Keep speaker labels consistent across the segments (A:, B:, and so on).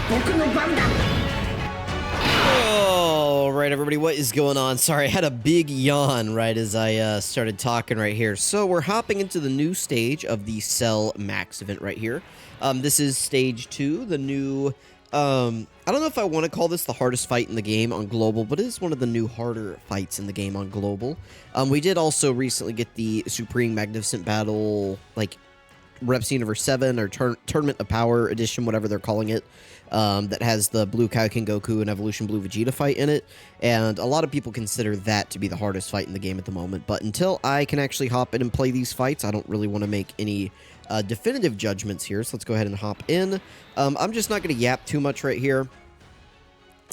A: Alright everybody, what is going on? Sorry, I had a big yawn right as I started talking right here. So we're hopping into the new stage of the Cell Max event right here. This is stage 2, the new, I don't know if I want to call this the hardest fight in the game on Global, but it is one of the new harder fights in the game on Global. We did also recently get the Supreme Magnificent Battle, like, Reps Universe 7 or Tournament of Power Edition, whatever they're calling it, that has the Blue Kaioken Goku and Evolution Blue Vegeta fight in it, and a lot of people consider that to be the hardest fight in the game at the moment, but until I can actually hop in and play these fights, I don't really want to make any definitive judgments here, so let's go ahead and hop in. I'm just not going to yap too much right here.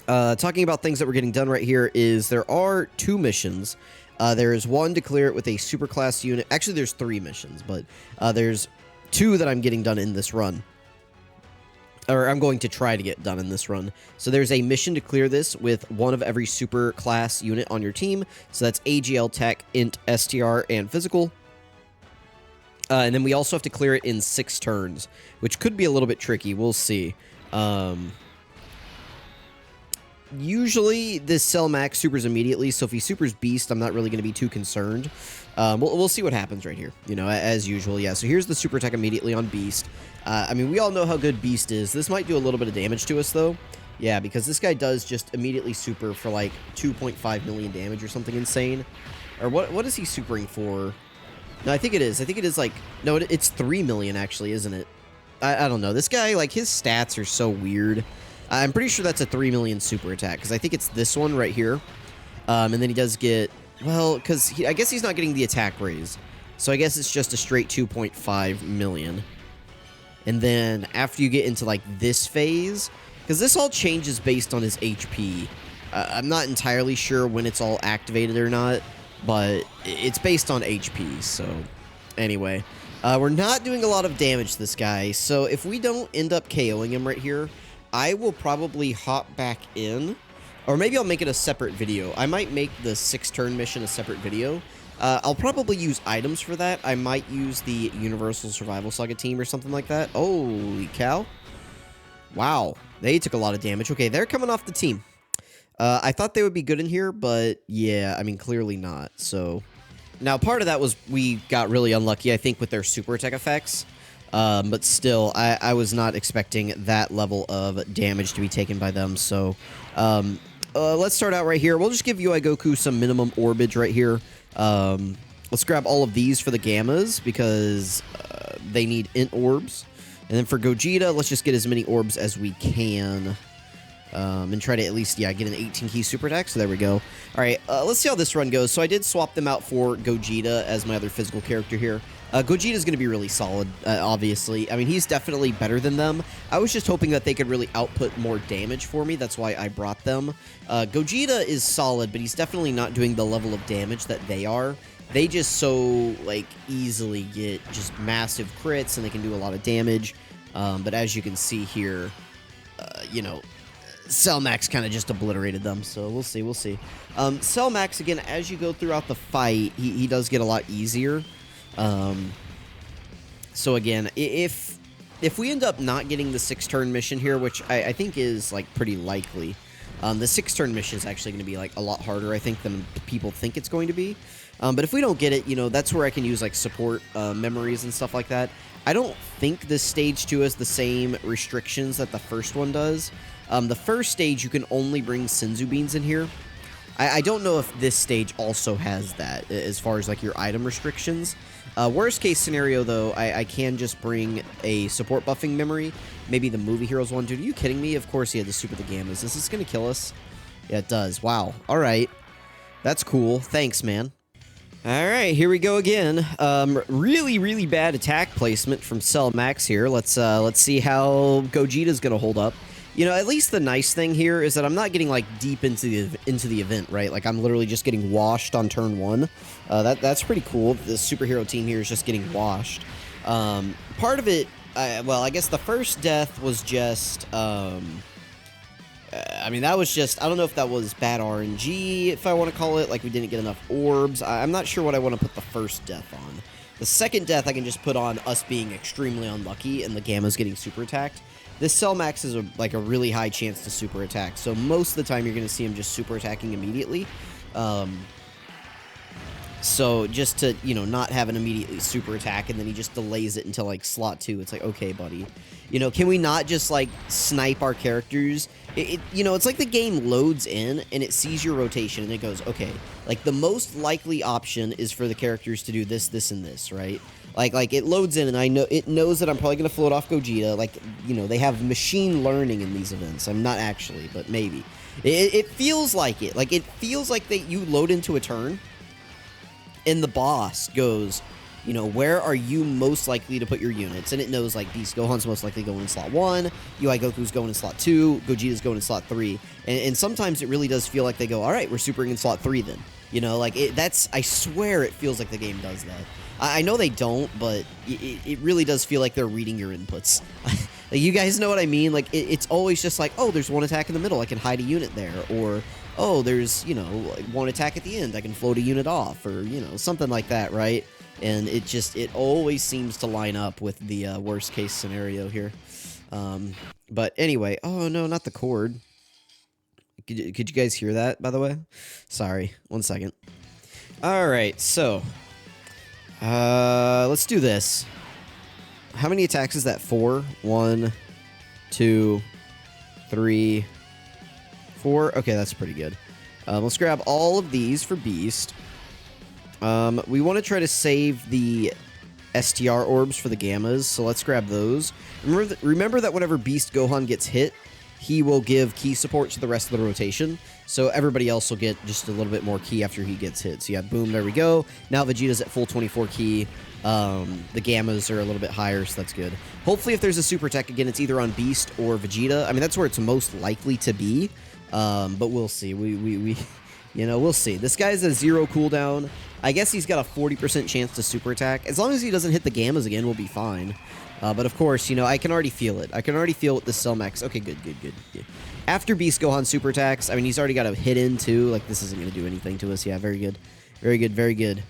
A: Talking about things that we're getting done right here is there are 2 missions. There is one to clear it with a superclass unit. Actually, there's 3 missions, but there's 2 that I'm getting done in this run. Or I'm going to try to get done in this run. So there's a mission to clear this with one of every super class unit on your team. So that's AGL, Tech, Int, STR, and Physical. And then we also have to clear it in 6 turns, which could be a little bit tricky. We'll see. Usually this Cell Max supers immediately, so if he supers Beast, I'm not really going to be too concerned. We'll see what happens right here, you know, as usual. Yeah, so here's the super attack immediately on Beast. I mean, we all know how good Beast is. This might do a little bit of damage to us, though. Yeah, because this guy does just immediately super for, like, 2.5 million damage or something insane. Or what is he supering for? No, I think it is. I think it is, like... No, it's 3 million, actually, isn't it? I don't know. This guy, like, his stats are so weird. I'm pretty sure that's a 3 million super attack, because I think it's this one right here. And then he does get... Well, because I guess he's not getting the attack raise. So I guess it's just a straight 2.5 million. And then after you get into, like, this phase... Because this all changes based on his HP. I'm not entirely sure when it's all activated or not. But it's based on HP, so... Anyway. We're not doing a lot of damage to this guy. So if we don't end up KOing him right here... I will probably hop back in, or maybe I'll make it a separate video. I might make the 6-turn mission a separate video. I'll probably use items for that. I might use the Universal Survival Saga team or something like that. Holy cow. Wow. They took a lot of damage. Okay, they're coming off the team. I thought they would be good in here, but yeah, I mean, clearly not. So now part of that was we got really unlucky, I think, with their super attack effects. But still, I was not expecting that level of damage to be taken by them, so let's start out right here. We'll just give UI Goku some minimum orbage right here. Let's grab all of these for the Gammas, because they need int orbs. And then for Gogeta, let's just get as many orbs as we can. And try to at least, yeah, get an 18-key super attack, so there we go. Alright, let's see how this run goes. So I did swap them out for Gogeta as my other physical character here. Gogeta's going to be really solid, obviously. I mean, he's definitely better than them. I was just hoping that they could really output more damage for me. That's why I brought them. Gogeta is solid, but he's definitely not doing the level of damage that they are. They just so, like, easily get just massive crits, and they can do a lot of damage. But as you can see here, you know, Cell Max kind of just obliterated them, so we'll see, we'll see. Cell Max, again, as you go throughout the fight, he does get a lot easier. So again, if we end up not getting the 6-turn mission here, which I think is, like, pretty likely, the 6-turn mission is actually going to be, like, a lot harder, I think, than people think it's going to be. But if we don't get it, you know, that's where I can use, like, support memories and stuff like that. I don't think this stage 2 has the same restrictions that the first one does. The first stage, you can only bring Senzu Beans in here. I don't know if this stage also has that, as far as, like, your item restrictions. Worst case scenario, though, I can just bring a support buffing memory. Maybe the Movie Heroes one. Dude, are you kidding me? Of course he had the Super the Gammas. Is this going to kill us? Yeah, it does. Wow. All right. That's cool. Thanks, man. All right, here we go again. Really, really bad attack placement from Cell Max here. Let's see how Gogeta's going to hold up. You know, at least the nice thing here is that I'm not getting, like, deep into the event, right? Like, I'm literally just getting washed on turn 1. That's pretty cool. The superhero team here is just getting washed. Part of it, well, I guess the first death was just, I mean, that was just, I don't know if that was bad RNG, if I want to call it, like we didn't get enough orbs. I'm not sure what I want to put the first death on. The second death I can just put on us being extremely unlucky and the Gamma's getting super attacked. This Cell Max is like a really high chance to super attack, so most of the time you're going to see him just super attacking immediately. So just to, you know, not have an immediately super attack and then he just delays it until like slot 2. It's like, okay, buddy. You know, can we not just like snipe our characters? You know, it's like the game loads in and it sees your rotation and it goes, okay, like the most likely option is for the characters to do this, this, and this, right? Like it loads in and I know it knows that I'm probably going to float off Gogeta. Like, you know, they have machine learning in these events. I'm not actually, but maybe. It feels like it. Like, it feels like that you load into a turn and the boss goes, you know, where are you most likely to put your units? And it knows, like, Beast Gohan's most likely going in slot 1, UI Goku's going in slot 2, Gogeta's going in slot 3. And sometimes it really does feel like they go, all right, we're supering in slot 3 then. You know, like, that's, I swear it feels like the game does that. I know they don't, but it really does feel like they're reading your inputs. Like, you guys know what I mean? Like, it's always just like, oh, there's one attack in the middle, I can hide a unit there. Or, oh, there's, you know, one attack at the end, I can float a unit off. Or, you know, something like that, right? And it always seems to line up with the worst case scenario here. But anyway, oh no, not the cord. Could you guys hear that, by the way? Sorry, 1 second. All right, so let's do this. How many attacks is that? 4? 1, 2, 3, 4. Okay, that's pretty good. Let's grab all of these for Beast. We want to try to save the STR orbs for the Gammas, so let's grab those. Remember that whenever Beast Gohan gets hit, he will give key support to the rest of the rotation, so everybody else will get just a little bit more key after he gets hit. So yeah, boom, there we go. Now Vegeta's at full 24 key. The Gammas are a little bit higher, so that's good. Hopefully if there's a super attack again, it's either on Beast or Vegeta. I mean, that's where it's most likely to be, but we'll see. You know, we'll see. This guy's a 0 cooldown. I guess he's got a 40% chance to super attack. As long as he doesn't hit the Gammas again, we'll be fine. But of course, you know, I can already feel it. I can already feel it with the Cell Max. Okay, good. After Beast Gohan super attacks, I mean, he's already got a hit in too. Like, this isn't going to do anything to us. Yeah, very good. Very good.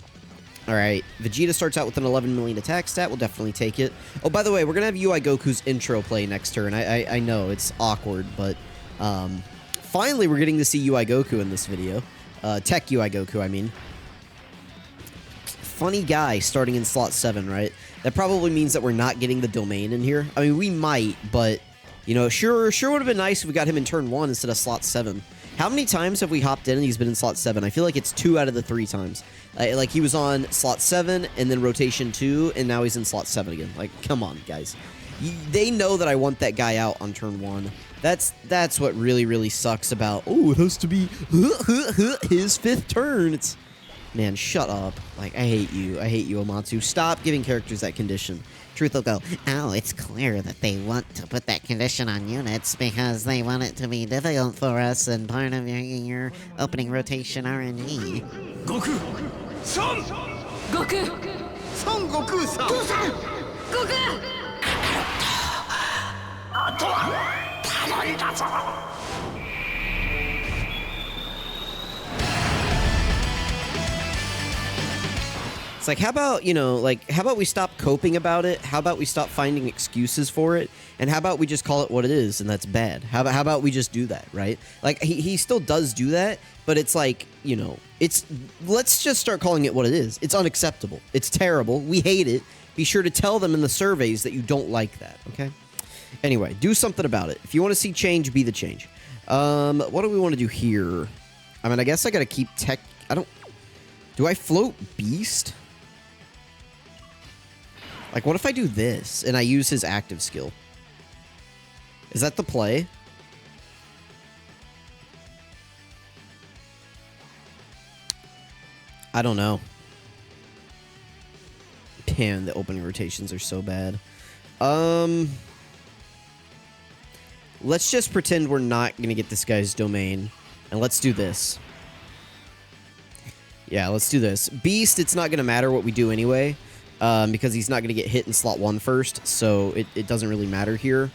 A: All right, Vegeta starts out with an 11 million attack stat. We'll definitely take it. Oh, by the way, we're going to have UI Goku's intro play next turn. I know, it's awkward, but finally we're getting to see UI Goku in this video. Tech UI Goku, I mean. Funny guy starting in slot 7, right? That probably means that we're not getting the domain in here. I mean, we might, but, you know, sure would have been nice if we got him in turn 1 instead of slot 7. How many times have we hopped in and he's been in slot 7? I feel like it's 2 out of the 3 times. Like, he was on slot 7 and then rotation 2, and now he's in slot 7 again. Like, come on, guys. They know that I want that guy out on turn 1. That's what really sucks about, oh, it has to be his 5th turn. It's, man, shut up. Like, I hate you, Amatsu. Stop giving characters that condition. Truth will go,
B: oh, it's clear that they want to put that condition on units because they want it to be difficult for us and part of your opening rotation RNG.
C: Goku! Son!
D: Goku!
C: Son Goku-san!
D: Goku! Goku!
C: あとは頼んだぞ
A: It's like, how about, you know, like, how about we stop coping about it? How about we stop finding excuses for it? And how about we just call it what it is, and that's bad? How about we just do that, right? Like, he still does do that, but it's like, you know, let's just start calling it what it is. It's unacceptable. It's terrible. We hate it. Be sure to tell them in the surveys that you don't like that, okay? Anyway, do something about it. If you want to see change, be the change. What do we want to do here? I mean, I guess I got to keep tech... Do I float Beast? Like, what if I do this, and I use his active skill? Is that the play? I don't know. Man, the opening rotations are so bad. Let's just pretend we're not going to get this guy's domain, and let's do this. Yeah, let's do this. Beast, it's not going to matter what we do anyway. Because he's not going to get hit in slot 1 first, so it doesn't really matter here.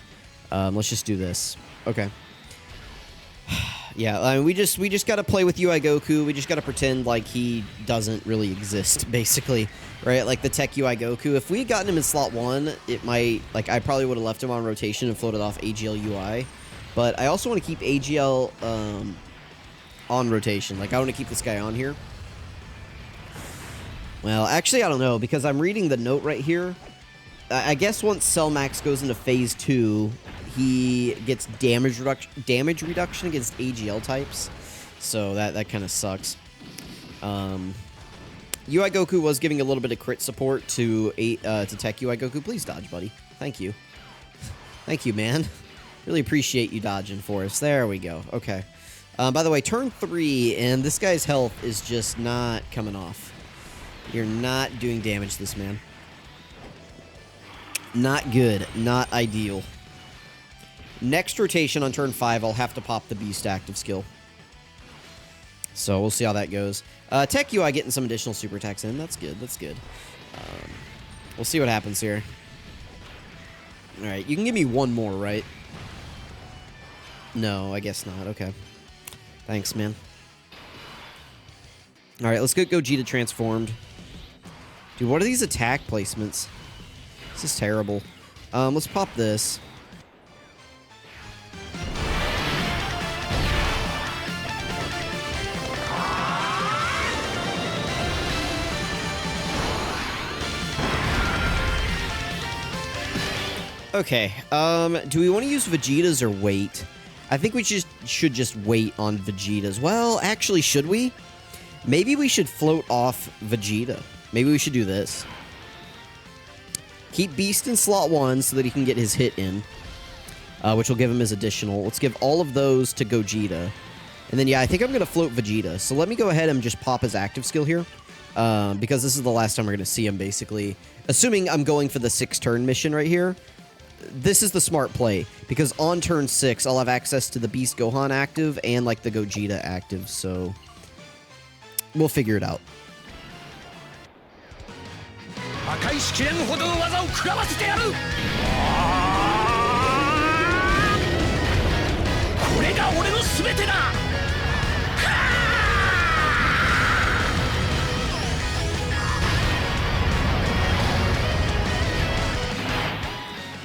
A: Let's just do this. Okay. Yeah, I mean, we just got to play with UI Goku. We just got to pretend like he doesn't really exist, basically, right? Like the Tech UI Goku. If we had gotten him in slot 1, it might, like, I probably would have left him on rotation and floated off AGL UI. But I also want to keep AGL on rotation. Like, I want to keep this guy on here. Well, actually, I don't know, because I'm reading the note right here. I guess once Cell Max goes into Phase 2, he gets damage reduction against AGL types. So that kind of sucks. UI Goku was giving a little bit of crit support to Tech UI Goku. Please dodge, buddy. Thank you. Thank you, man. Really appreciate you dodging for us. There we go. Okay. By the way, turn 3, and this guy's health is just not coming off. You're not doing damage to this man. Not good. Not ideal. Next rotation on turn 5, I'll have to pop the Beast active skill. So we'll see how that goes. Tech UI getting some additional super attacks in. That's good. That's good. We'll see what happens here. Alright, you can give me one more, right? No, I guess not. Okay. Thanks, man. Alright, let's get Gogeta transformed. Dude, what are these attack placements? This is terrible. Let's pop this. Okay, do we want to use Vegetas or wait? I think we should just wait on Vegetas. Well, actually, should we? Maybe we should float off Vegeta. Maybe we should do this. Keep Beast in slot 1 so that he can get his hit in, which will give him his additional. Let's give all of those to Gogeta. And then, yeah, I think I'm going to float Vegeta. So let me go ahead and just pop his active skill here, because this is the last time we're going to see him, basically. Assuming I'm going for the 6-turn mission right here, this is the smart play, because on turn 6, I'll have access to the Beast Gohan active and, like, the Gogeta active, so we'll figure it out.
C: 破壊しきれんほどの技を食らわせてやる。これが俺の全てだ。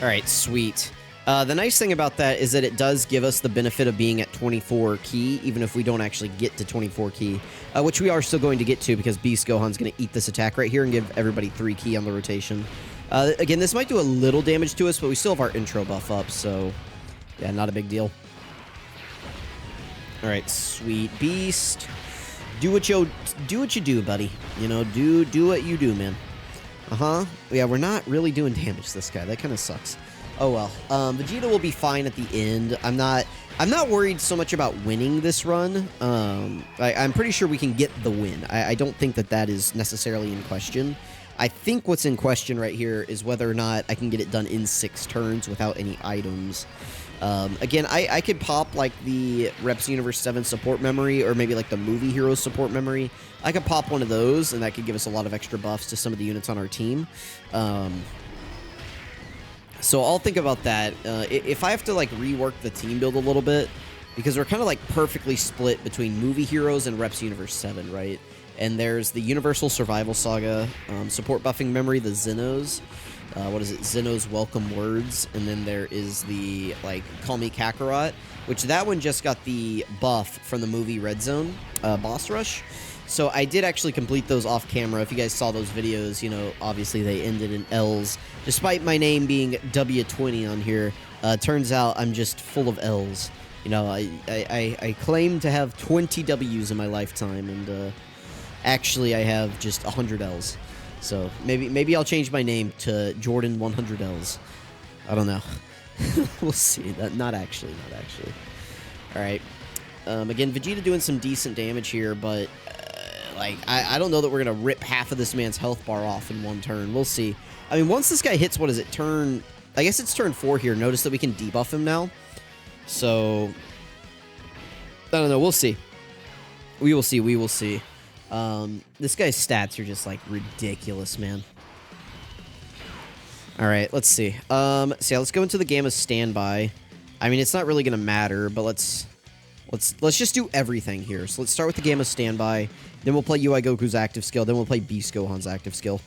A: Alright, sweet. The nice thing about that is that it does give us the benefit of being at 24 key, even if we don't actually get to 24 key, which we are still going to get to because Beast Gohan's going to eat this attack right here and give everybody 3 key on the rotation. Again, this might do a little damage to us, but we still have our intro buff up, so yeah, not a big deal. Alright, sweet Beast. Do what you do, buddy. You know, do what you do, man. Uh-huh. Yeah, we're not really doing damage to this guy. That kind of sucks. Oh well. Vegeta will be fine at the end. I'm not worried so much about winning this run. I'm pretty sure we can get the win. I don't think that is necessarily in question. I think what's in question right here is whether or not I can get it done in 6 turns without any items. Again, I could pop like the Reps Universe 7 support memory, or maybe like the Movie Heroes support memory. I could pop one of those, and that could give us a lot of extra buffs to some of the units on our team. So I'll think about that. If I have to like rework the team build a little bit, because we're kind of like perfectly split between Movie Heroes and Reps Universe 7, right? And there's the Universal Survival Saga support buffing memory, the Zenos. What is it? Zeno's Welcome Words. And then there is the, like, Call Me Kakarot, which that one just got the buff from the movie Red Zone Boss Rush. So I did actually complete those off camera. If you guys saw those videos, you know, obviously they ended in L's. Despite my name being W20 on here, turns out I'm just full of L's. You know, I claim to have 20 W's in my lifetime, and actually I have just 100 L's. So maybe I'll change my name to Jordan 100 L's. I don't know. We'll see. Not actually. All right. Again, Vegeta doing some decent damage here, but like I don't know that we're gonna rip half of this man's health bar off in one turn. We'll see. I mean, once this guy hits, what is it? I guess it's turn 4 here. Notice that we can debuff him now. So I don't know. We'll see. We will see. This guy's stats are just like ridiculous, man. All right, let's see. So yeah, let's go into the Gamma standby. I mean, it's not really gonna matter, but let's Let's just do everything here. So let's start with the Gamma standby. Then we'll play UI Goku's active skill. Then we'll play Beast Gohan's active skill.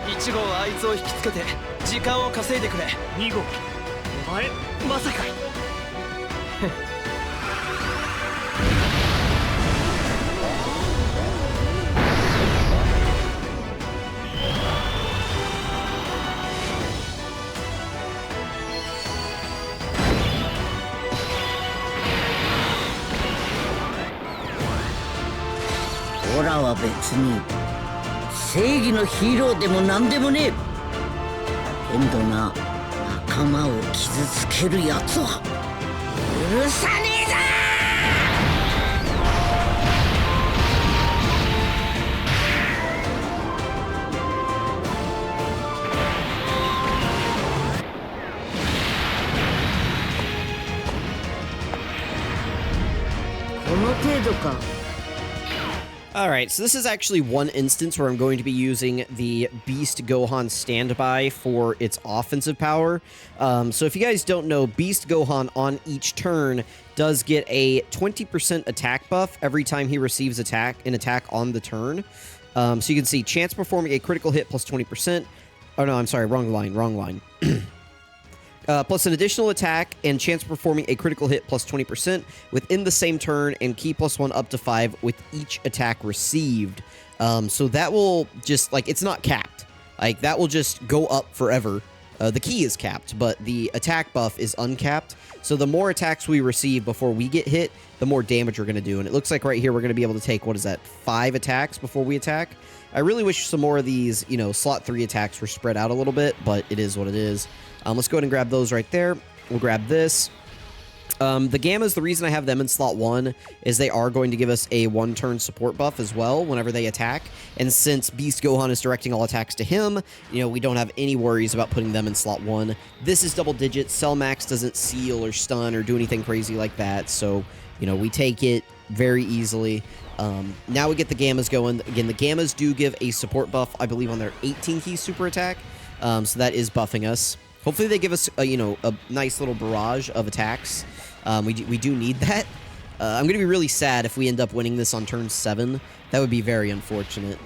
E: 1号はあいつを引きつけて時間を稼いでくれ。
C: 2号お前まさか。
F: オラは別に正義のヒーローでも何でもねえ。けんどな、仲間を傷つけるやつは許さねえぞ。この程度か。
A: Alright, so this is actually one instance where I'm going to be using the Beast Gohan standby for its offensive power. So if you guys don't know, Beast Gohan on each turn does get a 20% attack buff every time he receives an attack on the turn. So you can see chance performing a critical hit plus 20%. Oh no, I'm sorry, wrong line. Plus an additional attack and chance of performing a critical hit plus 20% within the same turn, and key plus 1 up to 5 with each attack received. So that will just, like, it's not capped. Like, that will just go up forever. The key is capped, but the attack buff is uncapped. So the more attacks we receive before we get hit, the more damage we're going to do. And it looks like right here we're going to be able to take, what is that, 5 attacks before we attack. I really wish some more of these, you know, slot 3 attacks were spread out a little bit, but it is what it is. Let's go ahead and grab those right there. We'll grab this. The Gammas, the reason I have them in slot 1 is they are going to give us a 1-turn support buff as well whenever they attack. And since Beast Gohan is directing all attacks to him, you know, we don't have any worries about putting them in slot 1. This is double digits. Cell Max doesn't seal or stun or do anything crazy like that. So, you know, we take it very easily. Now we get the Gammas going. Again, the Gammas do give a support buff, I believe, on their 18-key super attack. So that is buffing us. Hopefully they give us, you know, a nice little barrage of attacks. We do need that. I'm going to be really sad if we end up winning this on turn 7. That would be very unfortunate.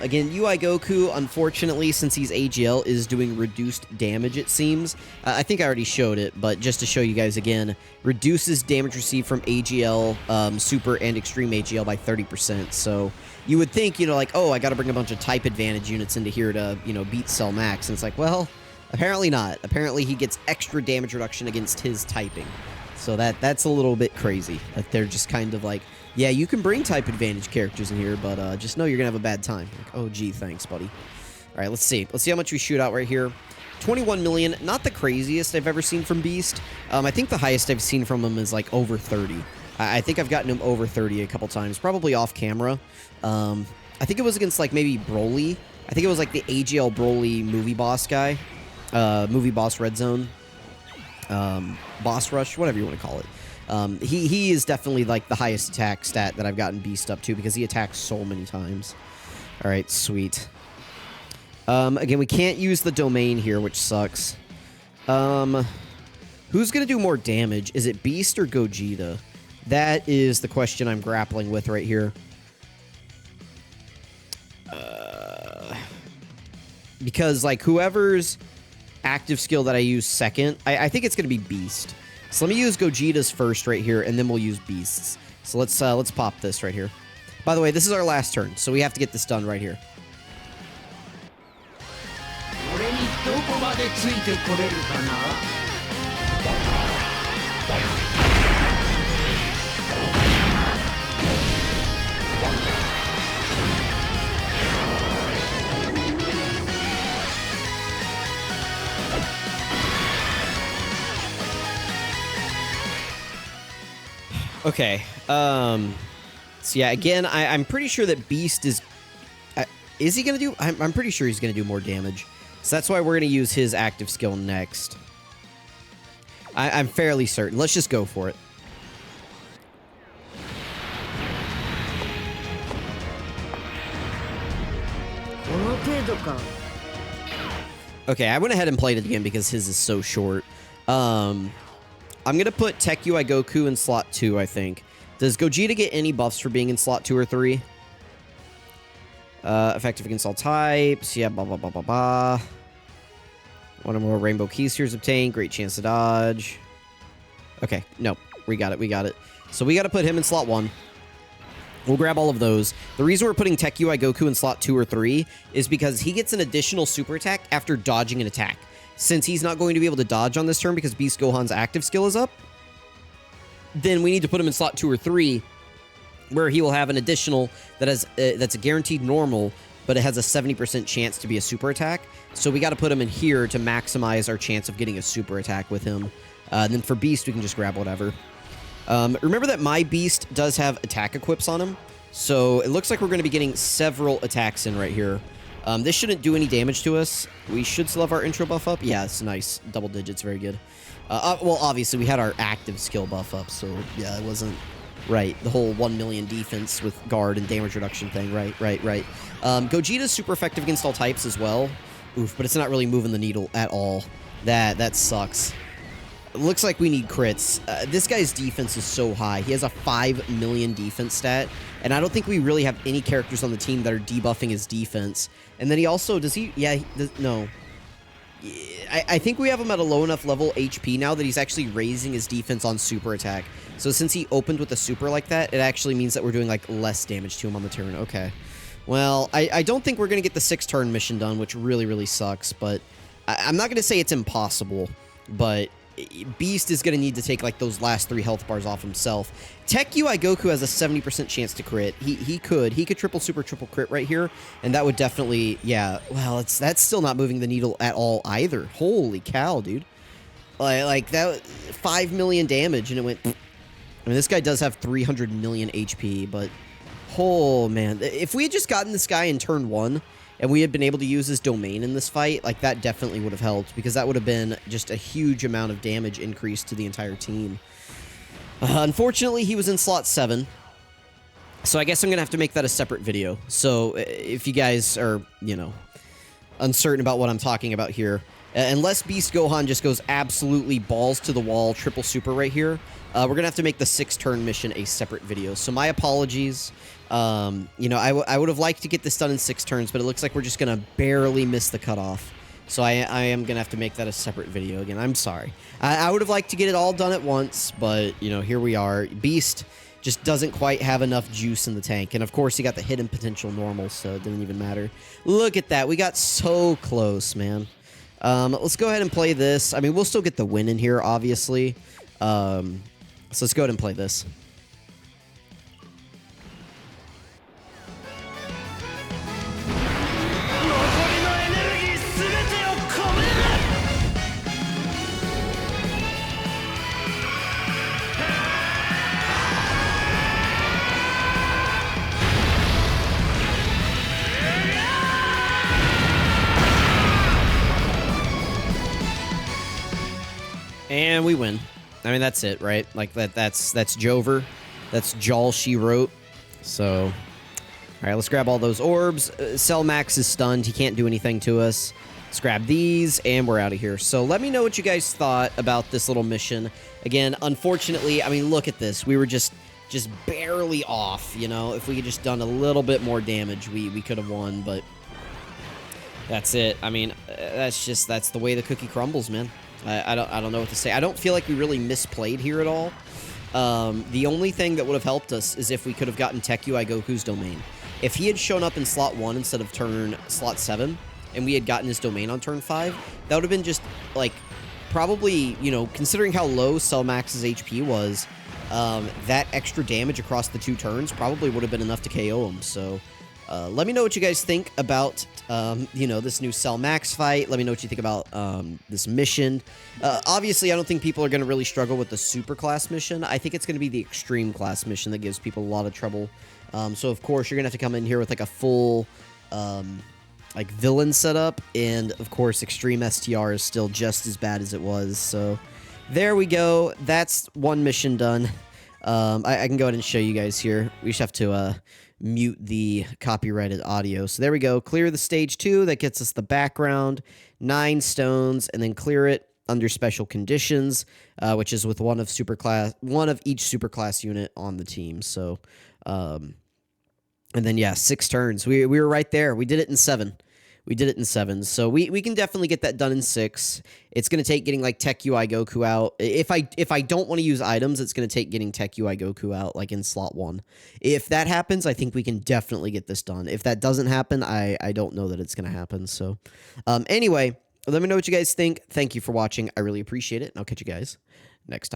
A: Again, UI Goku, unfortunately, since he's AGL, is doing reduced damage, it seems. I think I already showed it, but just to show you guys again, reduces damage received from AGL, Super, and Extreme AGL by 30%. So you would think, you know, like, oh, I got to bring a bunch of type advantage units into here to, you know, beat Cell Max. And it's like, well, apparently not. Apparently he gets extra damage reduction against his typing. So that's a little bit crazy. That they're just kind of like, yeah, you can bring type advantage characters in here, but just know you're going to have a bad time. Like, oh, gee, thanks, buddy. All right, let's see. Let's see how much we shoot out right here. 21 million, not the craziest I've ever seen from Beast. I think the highest I've seen from him is like over 30. I think I've gotten him over 30 a couple times, probably off camera. I think it was against like maybe Broly. I think it was like the AGL Broly movie boss guy. Movie boss Red Zone. Boss Rush, whatever you want to call it. He is definitely like the highest attack stat that I've gotten Beast up to because he attacks so many times. All right, sweet. Again, we can't use the domain here, which sucks. Who's going to do more damage? Is it Beast or Gogeta? That is the question I'm grappling with right here. Because, like, whoever's active skill that I use second, I think it's going to be Beast. So let me use Gogeta's first right here, and then we'll use Beast's. So let's pop this right here. By the way, this is our last turn, so we have to get this done right here.
F: 俺にどこまでついてこれるかな。
A: Okay, so yeah, again, I'm pretty sure that Beast is he gonna do, I'm pretty sure he's gonna do more damage, so that's why we're gonna use his active skill next. I'm fairly certain. Let's just go for it. Okay, I went ahead and played it again because his is so short. I'm going to put Tech UI Goku in slot 2, I think. Does Gogeta get any buffs for being in slot 2 or 3? Effective against all types. Yeah, blah, blah, blah, blah, blah. One or more rainbow keys here is obtained. Great chance to dodge. Okay, no. We got it, we got it. So we got to put him in slot 1. We'll grab all of those. The reason we're putting Tech UI Goku in slot 2 or 3 is because he gets an additional super attack after dodging an attack. Since he's not going to be able to dodge on this turn because Beast Gohan's active skill is up, then we need to put him in slot 2 or 3, where he will have an additional that has that's a guaranteed normal, but it has a 70% chance to be a super attack. So we got to put him in here to maximize our chance of getting a super attack with him. And then for Beast, we can just grab whatever. Remember that my Beast does have attack equips on him, so it looks like we're going to be getting several attacks in right here. This shouldn't do any damage to us. We should still have our intro buff up. Yeah, it's nice. Double digits, very good. Well, obviously, we had our active skill buff up, so yeah, it wasn't right. The whole 1 million defense with guard and damage reduction thing, right. Gogeta's super effective against all types as well. Oof, but it's not really moving the needle at all. That sucks. Looks like we need crits. This guy's defense is so high. He has a 5 million defense stat, and I don't think we really have any characters on the team that are debuffing his defense. And then he also, does he, yeah, no. I think we have him at a low enough level HP now that he's actually raising his defense on super attack. So since he opened with a super like that, it actually means that we're doing like less damage to him on the turn. Okay. Well, I don't think we're going to get the 6-turn mission done, which really sucks, but I'm not going to say it's impossible, but Beast is going to need to take like those last 3 health bars off himself. Tech UI Goku has a 70% chance to crit. He could triple super triple crit right here, and that would definitely, yeah. Well, that's still not moving the needle at all either. Holy cow, dude! Like that 5 million damage, and it went. I mean, this guy does have 300 million HP, but oh man, if we had just gotten this guy in turn 1. And we had been able to use his domain in this fight, like, that definitely would have helped, because that would have been just a huge amount of damage increase to the entire team. Unfortunately, he was in slot 7, so I guess I'm going to have to make that a separate video. So if you guys are, you know, uncertain about what I'm talking about here, unless Beast Gohan just goes absolutely balls to the wall, triple super right here, we're going to have to make the 6-turn mission a separate video. So my apologies. You know, I would have liked to get this done in 6 turns, but it looks like we're just going to barely miss the cutoff. So I am going to have to make that a separate video again. I'm sorry. I would have liked to get it all done at once, but, you know, here we are. Beast just doesn't quite have enough juice in the tank. And, of course, he got the hidden potential normal, so it didn't even matter. Look at that. We got so close, man. Let's go ahead and play this. I mean, we'll still get the win in here, obviously. So let's go ahead and play this. And we win. I mean, that's it, right? Like, that's Jover. That's Jal she wrote. So, all right, let's grab all those orbs. Cell Max is stunned. He can't do anything to us. Let's grab these, and we're out of here. So let me know what you guys thought about this little mission. Again, unfortunately, I mean, look at this. We were just barely off, you know? If we had just done a little bit more damage, we could have won, but that's it. I mean, that's the way the cookie crumbles, man. I don't know what to say. I don't feel like we really misplayed here at all. The only thing that would have helped us is if we could have gotten Tech UI Goku's domain. If he had shown up in slot 1 instead of slot 7, and we had gotten his domain on turn 5, that would have been just, like, probably, you know, considering how low Cell Max's HP was, that extra damage across the 2 turns probably would have been enough to KO him. So, let me know what you guys think about, you know, this new Cell Max fight. Let me know what you think about this mission. Obviously, I don't think people are going to really struggle with the super class mission. I think it's going to be the extreme class mission that gives people a lot of trouble. So, of course, you're going to have to come in here with, like, a full, like, villain setup. And, of course, extreme STR is still just as bad as it was. So, there we go. That's one mission done. I can go ahead and show you guys here. We just have to mute the copyrighted audio. So there we go. Clear the stage 2. That gets us the background, 9 stones, and then clear it under special conditions, which is with one of each superclass unit on the team. So, and then yeah, 6 turns. We were right there. We did it in 7. So we can definitely get that done in 6. It's going to take getting like Tech UI Goku out. If I don't want to use items, it's going to take getting Tech UI Goku out like in slot 1. If that happens, I think we can definitely get this done. If that doesn't happen, I don't know that it's going to happen. So anyway, let me know what you guys think. Thank you for watching. I really appreciate it. And I'll catch you guys next time.